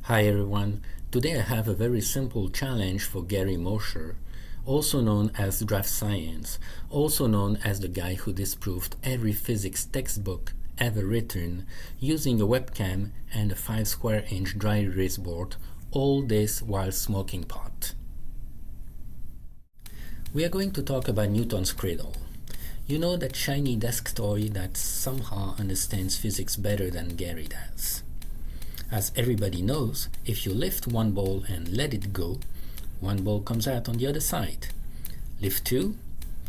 Hi everyone, today I have a very simple challenge for Gary Mosher, also known as DraftScience, also known as the guy who disproved every physics textbook ever written using a webcam and a 5 square inch dry erase board, all this while smoking pot. We are going to talk about Newton's Cradle. You know, that shiny desk toy that somehow understands physics better than Gary does. As everybody knows, if you lift one ball and let it go, one ball comes out on the other side. Lift two,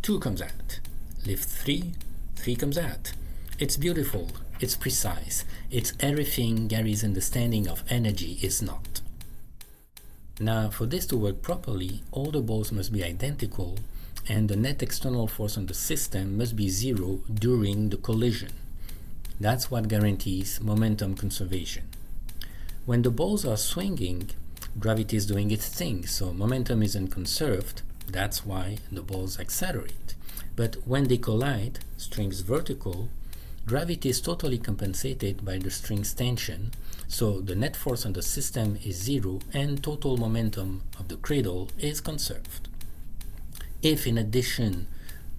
two comes out. Lift three, three comes out. It's beautiful, it's precise, it's everything Gary's understanding of energy is not. Now, for this to work properly, all the balls must be identical and the net external force on the system must be zero during the collision. That's what guarantees momentum conservation. When the balls are swinging, gravity is doing its thing, so momentum isn't conserved. That's why the balls accelerate. But when they collide, strings vertical, gravity is totally compensated by the string's tension, so the net force on the system is zero and total momentum of the cradle is conserved. If in addition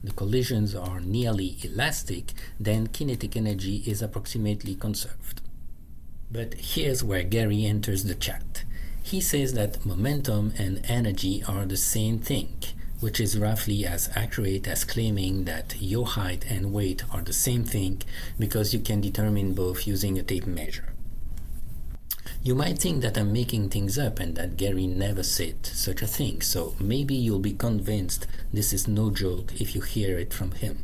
the collisions are nearly elastic, then kinetic energy is approximately conserved. But here's where Gary enters the chat. He says that momentum and energy are the same thing, which is roughly as accurate as claiming that your height and weight are the same thing because you can determine both using a tape measure. You might think that I'm making things up and that Gary never said such a thing, so maybe you'll be convinced this is no joke if you hear it from him.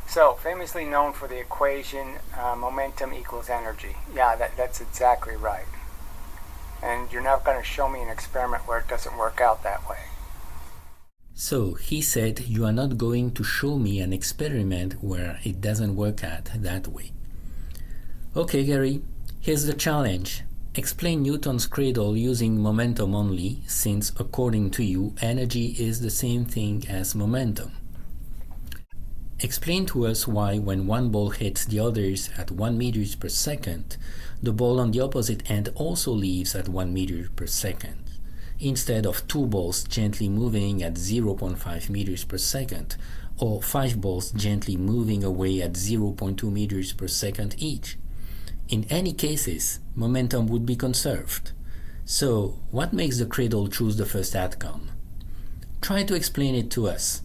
So, famously known for the equation momentum equals energy. Yeah, that's exactly right. And you're not going to show me an experiment where it doesn't work out that way. So, he said you are not going to show me an experiment where it doesn't work out that way. Okay, Gary, here's the challenge. Explain Newton's cradle using momentum only, since according to you, energy is the same thing as momentum. Explain to us why when one ball hits the others at 1 meters per second, the ball on the opposite end also leaves at 1 meter per second, instead of 2 balls gently moving at 0.5 meters per second, or 5 balls gently moving away at 0.2 meters per second each. In any cases, momentum would be conserved. So, what makes the cradle choose the first outcome? Try to explain it to us.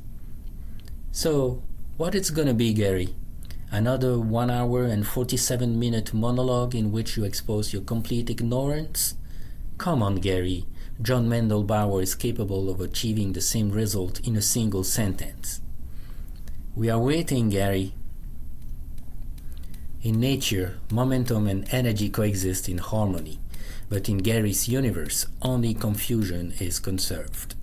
So, what it's gonna be, Gary? Another 1 hour and 47-minute monologue in which you expose your complete ignorance? Come on, Gary. John Mandelbauer is capable of achieving the same result in a single sentence. We are waiting, Gary. In nature, momentum and energy coexist in harmony, but in Gary's universe, only confusion is conserved.